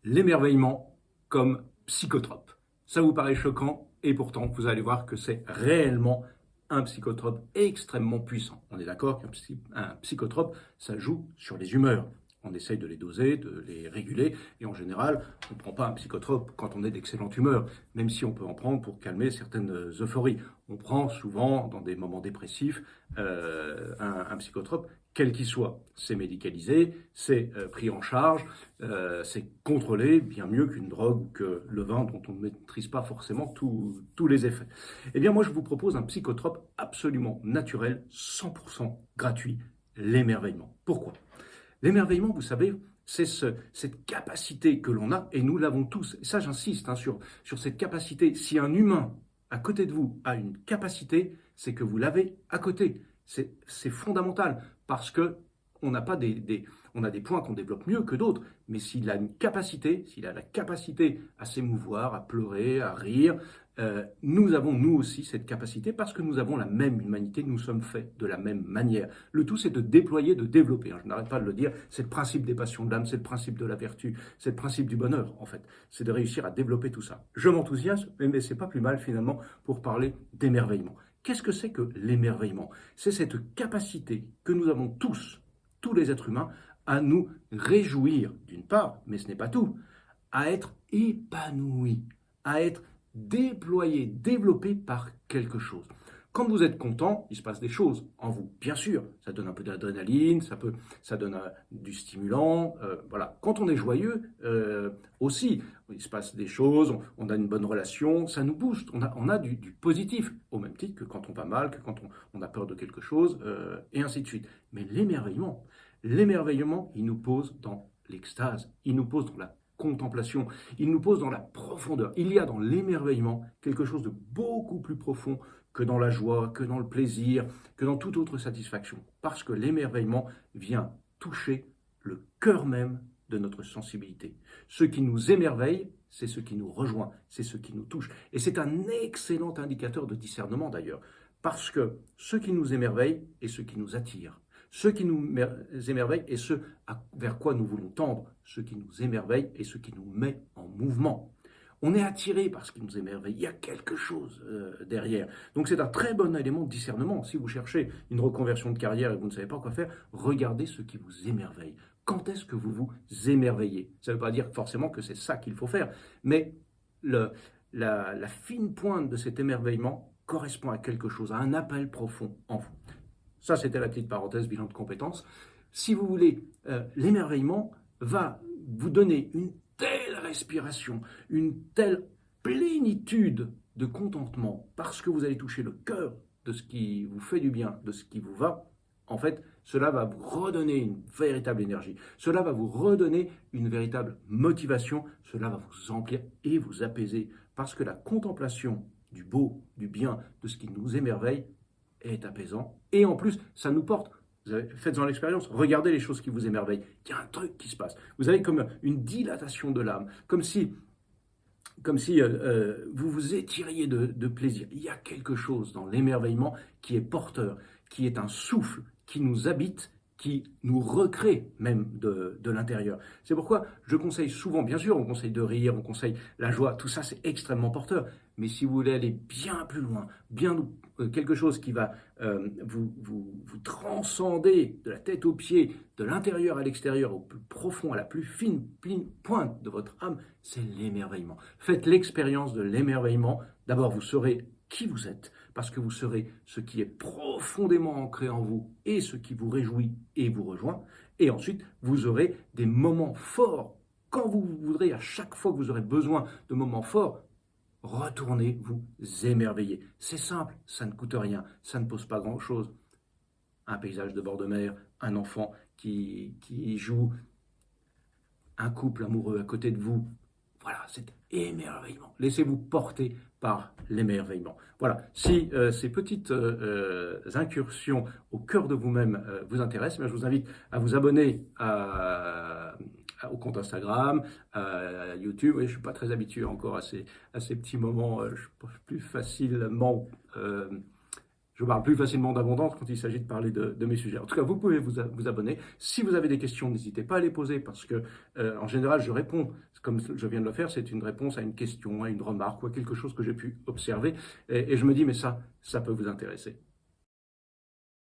l'émerveillement comme psychotrope. Ça vous paraît choquant et pourtant vous allez voir que c'est réellement un psychotrope extrêmement puissant. On est d'accord qu'un psychotrope, ça joue sur les humeurs. On essaye de les doser, de les réguler, et en général, on ne prend pas un psychotrope quand on est d'excellente humeur, même si on peut en prendre pour calmer certaines euphories. On prend souvent, dans des moments dépressifs, un psychotrope, quel qu'il soit. C'est médicalisé, c'est pris en charge, c'est contrôlé bien mieux qu'une drogue ou que le vin dont on ne maîtrise pas forcément tous les effets. Eh bien, moi, je vous propose un psychotrope absolument naturel, 100% gratuit, l'émerveillement. Pourquoi ? L'émerveillement, vous savez, c'est cette capacité que l'on a, et nous l'avons tous. Et ça, j'insiste sur cette capacité. Si un humain à côté de vous a une capacité, c'est que vous l'avez à côté. C'est fondamental, parce que on n'a pas on a des points qu'on développe mieux que d'autres, mais s'il a une capacité, s'il a la capacité à s'émouvoir, à pleurer, à rire, nous avons nous aussi cette capacité parce que nous avons la même humanité, nous sommes faits de la même manière. Le tout, c'est de déployer, de développer. Je n'arrête pas de le dire, c'est le principe des passions de l'âme, c'est le principe de la vertu, c'est le principe du bonheur, en fait. C'est de réussir à développer tout ça. Je m'enthousiasme, mais c'est pas plus mal finalement pour parler d'émerveillement. Qu'est-ce que c'est que l'émerveillement ? C'est cette capacité que nous avons tous les êtres humains, à nous réjouir d'une part, mais ce n'est pas tout, à être épanouis, à être déployé, développé par quelque chose. Quand vous êtes content, il se passe des choses en vous, bien sûr. Ça donne un peu d'adrénaline, ça donne du stimulant, voilà. Quand on est joyeux, aussi, il se passe des choses, on a une bonne relation, ça nous booste, on a du positif, au même titre que quand on va mal, que quand on a peur de quelque chose, et ainsi de suite. Mais l'émerveillement, il nous pose dans l'extase, il nous pose dans la contemplation, il nous pose dans la profondeur. Il y a dans l'émerveillement quelque chose de beaucoup plus profond que dans la joie, que dans le plaisir, que dans toute autre satisfaction. Parce que l'émerveillement vient toucher le cœur même de notre sensibilité. Ce qui nous émerveille, c'est ce qui nous rejoint, c'est ce qui nous touche. Et c'est un excellent indicateur de discernement d'ailleurs, parce que ce qui nous émerveille est ce qui nous attire. Ce qui nous émerveille est ce vers quoi nous voulons tendre. Ce qui nous émerveille est ce qui nous met en mouvement. On est attiré par ce qui nous émerveille. Il y a quelque chose derrière. Donc c'est un très bon élément de discernement. Si vous cherchez une reconversion de carrière et que vous ne savez pas quoi faire, regardez ce qui vous émerveille. Quand est-ce que vous vous émerveillez ? Ça ne veut pas dire forcément que c'est ça qu'il faut faire, mais la fine pointe de cet émerveillement correspond à quelque chose, à un appel profond en vous. Ça, c'était la petite parenthèse bilan de compétences. Si vous voulez, l'émerveillement va vous donner une telle respiration, une telle plénitude de contentement, parce que vous allez toucher le cœur de ce qui vous fait du bien, de ce qui vous va. En fait, cela va vous redonner une véritable énergie. Cela va vous redonner une véritable motivation. Cela va vous emplir et vous apaiser. Parce que la contemplation du beau, du bien, de ce qui nous émerveille, est apaisant. Et en plus, ça nous porte. Faites-en l'expérience. Regardez les choses qui vous émerveillent. Il y a un truc qui se passe. Vous avez comme une dilatation de l'âme. Comme si vous vous étiriez de plaisir. Il y a quelque chose dans l'émerveillement qui est porteur, qui est un souffle, qui nous habite, qui nous recrée même de l'intérieur. C'est pourquoi je conseille souvent, bien sûr, on conseille de rire, on conseille la joie, tout ça c'est extrêmement porteur. Mais si vous voulez aller bien plus loin, quelque chose qui va vous transcender de la tête aux pieds, de l'intérieur à l'extérieur, au plus profond, à la plus fine pointe de votre âme, c'est l'émerveillement. Faites l'expérience de l'émerveillement. D'abord, vous saurez qui vous êtes, parce que vous serez ce qui est profondément ancré en vous et ce qui vous réjouit et vous rejoint. Et ensuite, vous aurez des moments forts. Quand vous voudrez, à chaque fois que vous aurez besoin de moments forts, retournez vous émerveiller. C'est simple, ça ne coûte rien, ça ne pose pas grand-chose. Un paysage de bord de mer, un enfant qui joue, un couple amoureux à côté de vous. Voilà, c'est émerveillement. Laissez-vous porter par l'émerveillement. Voilà, si ces petites incursions au cœur de vous-même vous intéressent, je vous invite à vous abonner au compte Instagram, à YouTube. Oui, je ne suis pas très habitué encore à ces petits moments, plus facilement je parle plus facilement d'abondance quand il s'agit de parler de mes sujets. En tout cas, vous pouvez vous abonner. Si vous avez des questions, n'hésitez pas à les poser parce que, en général, je réponds, comme je viens de le faire, c'est une réponse à une question, à une remarque ou à quelque chose que j'ai pu observer. Et je me dis, mais ça peut vous intéresser.